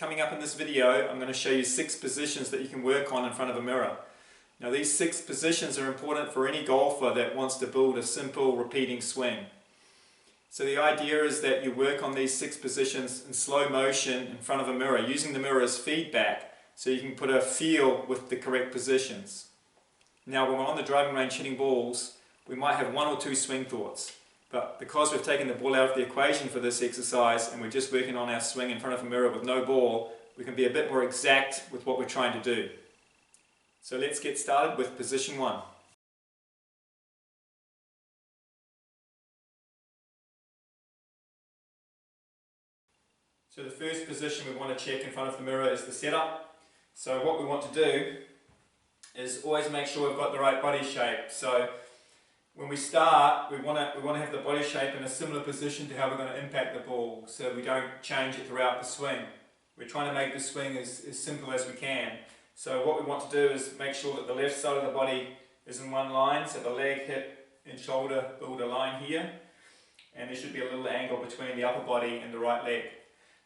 coming up in this video, I'm going to show you 6 positions that you can work on in front of a mirror. Now these 6 positions are important for any golfer that wants to build a simple repeating swing. So the idea is that you work on these 6 positions in slow motion in front of a mirror, using the mirror as feedback so you can put a feel with the correct positions. Now when we're on the driving range hitting balls, we might have 1 or 2 swing thoughts. But because we've taken the ball out of the equation for this exercise and we're just working on our swing in front of a mirror with no ball, we can be a bit more exact with what we're trying to do. So let's get started with position 1. So the first position we want to check in front of the mirror is the setup. So what we want to do is always make sure we've got the right body shape. So when we start, we want to have the body shape in a similar position to how we're going to impact the ball, so we don't change it throughout the swing. We're trying to make the swing as simple as we can. So what we want to do is make sure that the left side of the body is in one line, so the leg, hip and shoulder build a line here, and there should be a little angle between the upper body and the right leg.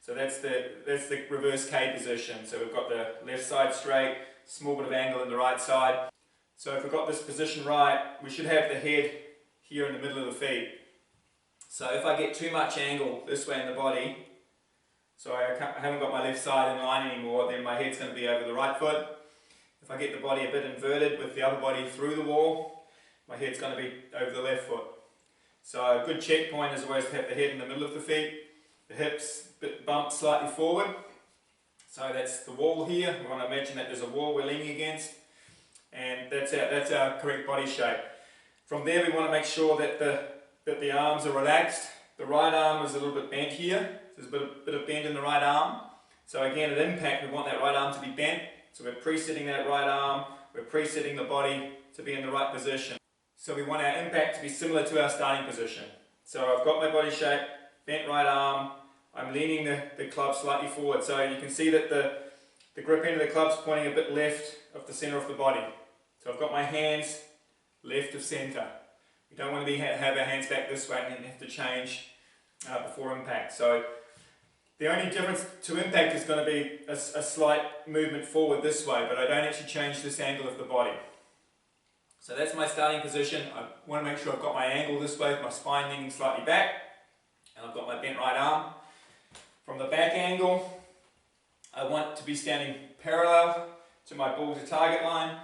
So that's the reverse K position. So we've got the left side straight, small bit of angle in the right side. So if we've got this position right, we should have the head here in the middle of the feet. So if I get too much angle this way in the body, so I haven't got my left side in line anymore, then my head's going to be over the right foot. If I get the body a bit inverted with the upper body through the wall, my head's going to be over the left foot. So a good checkpoint is always to have the head in the middle of the feet, the hips a bit bumped slightly forward. So that's the wall here. We want to imagine that there's a wall we're leaning against. And that's our correct body shape. From there we want to make sure that the arms are relaxed. The right arm is a little bit bent here. There's a bit of bend in the right arm. So again at impact we want that right arm to be bent. So we're presetting that right arm, we're presetting the body to be in the right position. So we want our impact to be similar to our starting position. So I've got my body shape, bent right arm, I'm leaning the club slightly forward. So you can see that the grip end of the club's pointing a bit left of the centre of the body. So I've got my hands left of centre. We don't want to have our hands back this way and then have to change before impact. So the only difference to impact is going to be a slight movement forward this way, but I don't actually change this angle of the body. So that's my starting position. I want to make sure I've got my angle this way, with my spine leaning slightly back, and I've got my bent right arm. From the back angle, I want to be standing parallel to my ball to target line.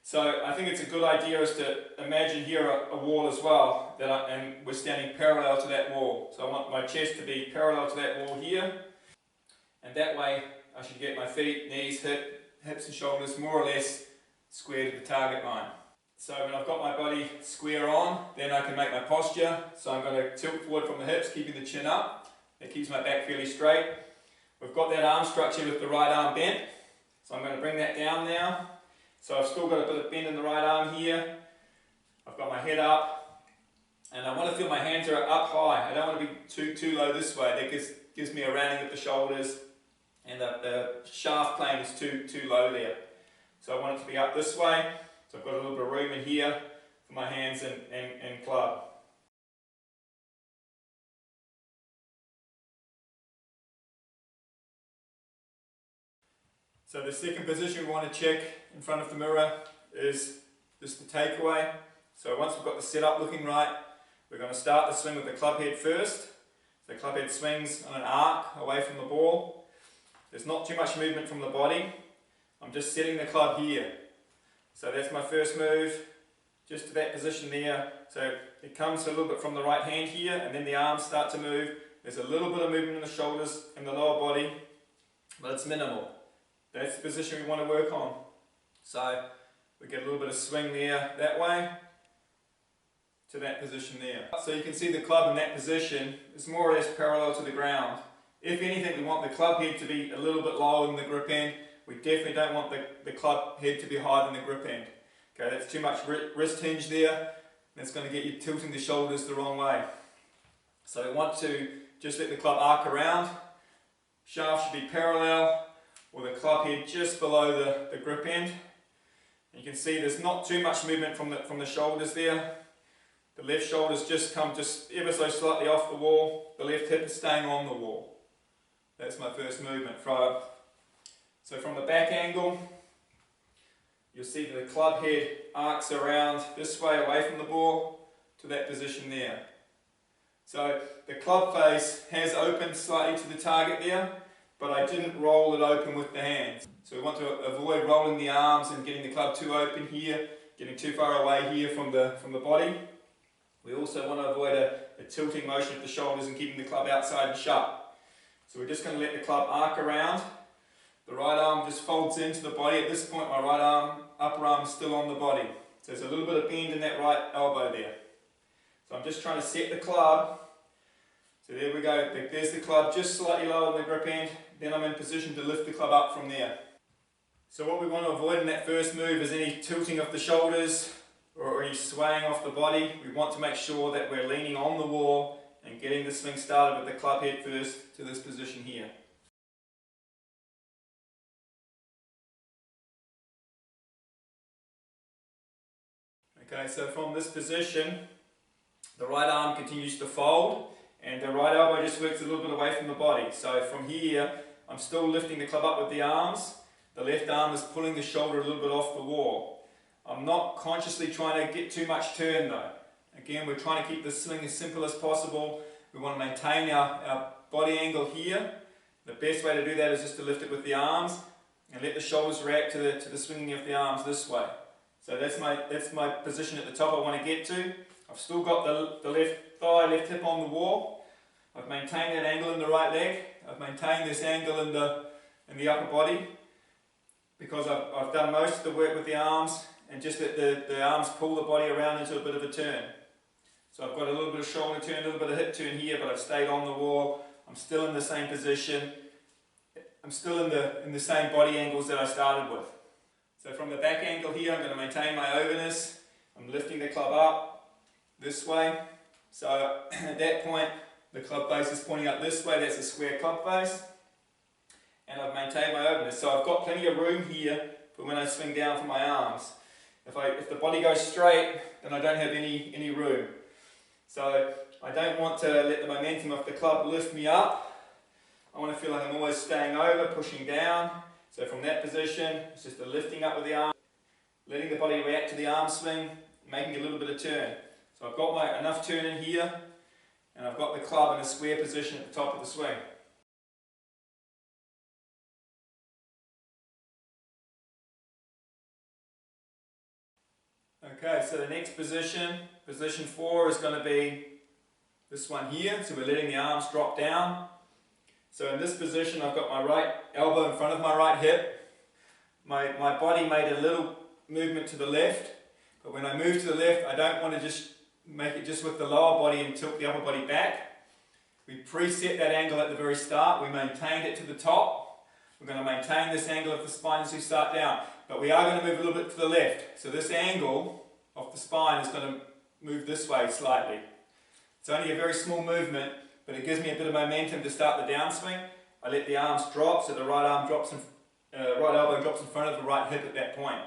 So I think it's a good idea is to imagine here a wall as well, and we're standing parallel to that wall. So I want my chest to be parallel to that wall here, and that way I should get my feet, knees, hips and shoulders more or less square to the target line. So when I've got my body square on, then I can make my posture. So I'm going to tilt forward from the hips, keeping the chin up. That keeps my back fairly straight. We've got that arm structure with the right arm bent, so I'm going to bring that down now. So I've still got a bit of bend in the right arm here. I've got my head up, and I want to feel my hands are up high. I don't want to be too low this way. That gives me a rounding of the shoulders, and the shaft plane is too low there. So I want it to be up this way. So I've got a little bit of room in here for my hands and club. So the second position we want to check in front of the mirror is just the takeaway. So once we've got the setup looking right, we're going to start the swing with the club head first. The club head swings on an arc away from the ball. There's not too much movement from the body. I'm just setting the club here. So that's my first move, just to that position there. So it comes a little bit from the right hand here, and then the arms start to move. There's a little bit of movement in the shoulders and the lower body, but it's minimal. That's the position we want to work on. So we get a little bit of swing there that way to that position there. So you can see the club in that position is more or less parallel to the ground. If anything, we want the club head to be a little bit lower than the grip end. We definitely don't want the club head to be higher than the grip end. Okay, that's too much wrist hinge there. That's going to get you tilting the shoulders the wrong way. So we want to just let the club arc around. Shaft should be parallel, or the club head just below the grip end. And you can see there's not too much movement from the shoulders there. The left shoulder's just come just ever so slightly off the wall. The left hip is staying on the wall. That's my first movement. So from the back angle, you'll see that the club head arcs around this way away from the ball to that position there. So the club face has opened slightly to the target there, but I didn't roll it open with the hands. So we want to avoid rolling the arms and getting the club too open here, getting too far away here from the body. We also want to avoid a tilting motion of the shoulders and keeping the club outside and shut. So we're just going to let the club arc around. The right arm just folds into the body. At this point my right arm, upper arm is still on the body. So there's a little bit of bend in that right elbow there. So I'm just trying to set the club. So there we go, there's the club just slightly lower than the grip end. Then I'm in position to lift the club up from there. So what we want to avoid in that first move is any tilting of the shoulders or any swaying off the body. We want to make sure that we're leaning on the wall and getting the swing started with the club head first to this position here. Okay, so from this position, the right arm continues to fold and the right elbow just works a little bit away from the body. So from here, I'm still lifting the club up with the arms. The left arm is pulling the shoulder a little bit off the wall. I'm not consciously trying to get too much turn though. Again, we're trying to keep the swing as simple as possible. We want to maintain our body angle here. The best way to do that is just to lift it with the arms and let the shoulders react to the swinging of the arms this way. So that's my position at the top I want to get to. I've still got the left thigh, left hip on the wall. I've maintained that angle in the right leg. I've maintained this angle in the upper body because I've done most of the work with the arms and just let the arms pull the body around into a bit of a turn. So I've got a little bit of shoulder turn, a little bit of hip turn here, but I've stayed on the wall. I'm still in the same position. I'm still in the same body angles that I started with. So from the back angle here, I'm going to maintain my openness. I'm lifting the club up this way. So at that point, the club face is pointing up this way. That's a square club face. And I've maintained my openness. So I've got plenty of room here for when I swing down for my arms. If the body goes straight, then I don't have any room. So I don't want to let the momentum of the club lift me up. I want to feel like I'm always staying over, pushing down. So from that position, it's just the lifting up with the arm, letting the body react to the arm swing, making a little bit of turn. So I've got enough turn in here, and I've got the club in a square position at the top of the swing. Okay, so the next position, position 4, is going to be this one here. So we're letting the arms drop down. So in this position, I've got my right elbow in front of my right hip. My body made a little movement to the left, but when I move to the left, I don't want to just make it just with the lower body and tilt the upper body back. We preset that angle at the very start. We maintained it to the top. We're going to maintain this angle of the spine as we start down, but we are going to move a little bit to the left. So this angle of the spine is going to move this way slightly. It's only a very small movement, but it gives me a bit of momentum to start the downswing. I let the arms drop, so the right arm drops right elbow drops in front of the right hip at that point.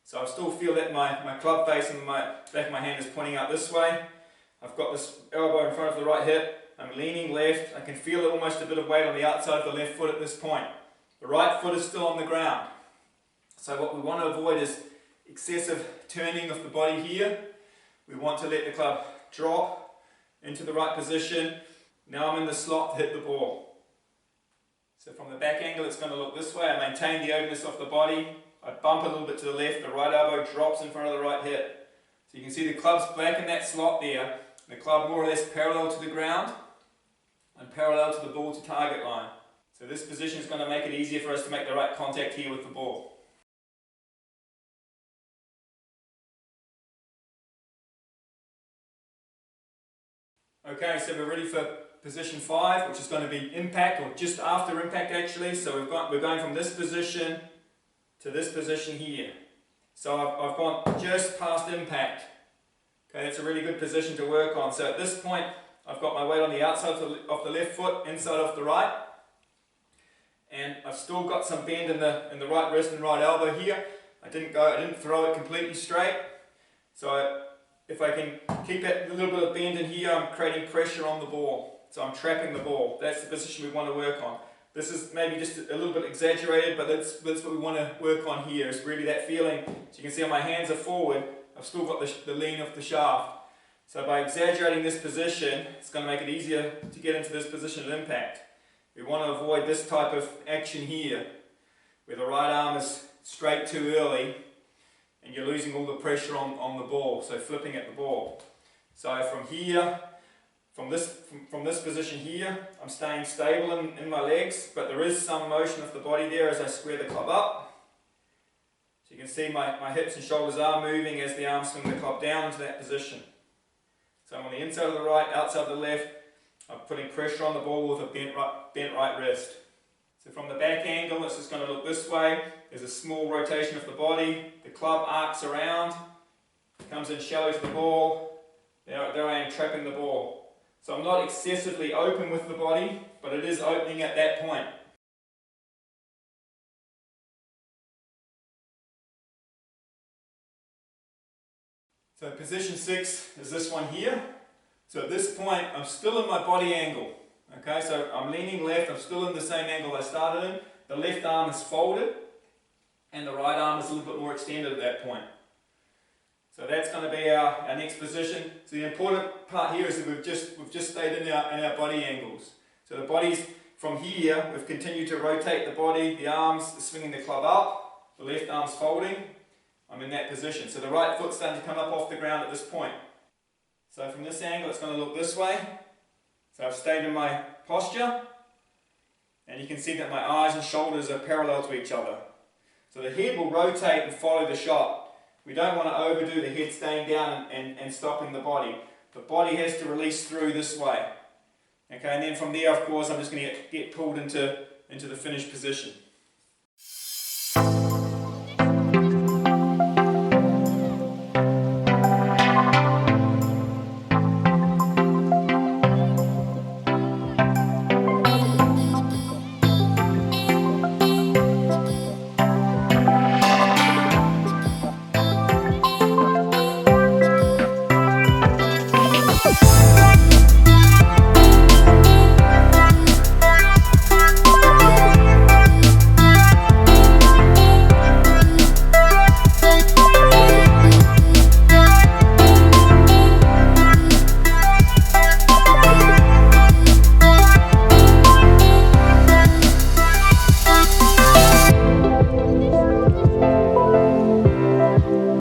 So I still feel that my club face and my back of my hand is pointing out this way. I've got this elbow in front of the right hip. I'm leaning left. I can feel almost a bit of weight on the outside of the left foot at this point. The right foot is still on the ground. So what we want to avoid is excessive turning of the body here. We want to let the club drop into the right position. Now I'm in the slot to hit the ball. So from the back angle, it's going to look this way. I maintain the openness of the body. I bump a little bit to the left. The right elbow drops in front of the right hip. So you can see the club's back in that slot there. The club more or less parallel to the ground and parallel to the ball to target line. So this position is going to make it easier for us to make the right contact here with the ball. Okay, so we're ready for position 5, which is going to be impact, or just after impact actually. So we're going from this position to this position here. So I've gone just past impact. Okay, that's a really good position to work on. So at this point, I've got my weight on the outside of the left foot, inside of the right. And I've still got some bend in the right wrist and right elbow here. I didn't throw it completely straight. So if I can keep it a little bit of bend in here, I'm creating pressure on the ball. So I'm trapping the ball. That's the position we want to work on. This is maybe just a little bit exaggerated, but that's what we want to work on here, is really that feeling. So you can see how my hands are forward, I've still got the lean of the shaft. So by exaggerating this position, it's going to make it easier to get into this position of impact. We want to avoid this type of action here, where the right arm is straight too early and you're losing all the pressure on the ball, so flipping at the ball. So from here, from this position here, I'm staying stable in my legs, but there is some motion of the body there as I square the club up. So you can see my hips and shoulders are moving as the arms swing the club down into that position. So I'm on the inside of the right, outside of the left. I'm putting pressure on the ball with a bent right wrist. So from the back angle, it's just going to look this way. There's a small rotation of the body. The club arcs around, comes in shallow to the ball. There I am trapping the ball. So I'm not excessively open with the body, but it is opening at that point. So position 6 is this one here. So at this point, I'm still in my body angle. Okay, so I'm leaning left, I'm still in the same angle I started in. The left arm is folded, and the right arm is a little bit more extended at that point. So that's going to be our next position. So the important part here is that we've just stayed in our body angles. So the body's from here, we've continued to rotate the body, the arms are swinging the club up, the left arm's folding. I'm in that position. So the right foot's starting to come up off the ground at this point. So from this angle, it's going to look this way. So I've stayed in my posture, and you can see that my eyes and shoulders are parallel to each other. So the head will rotate and follow the shot. We don't want to overdo the head staying down and stopping the body. The body has to release through this way. Okay, and then from there, of course, I'm just going to get pulled into the finished position.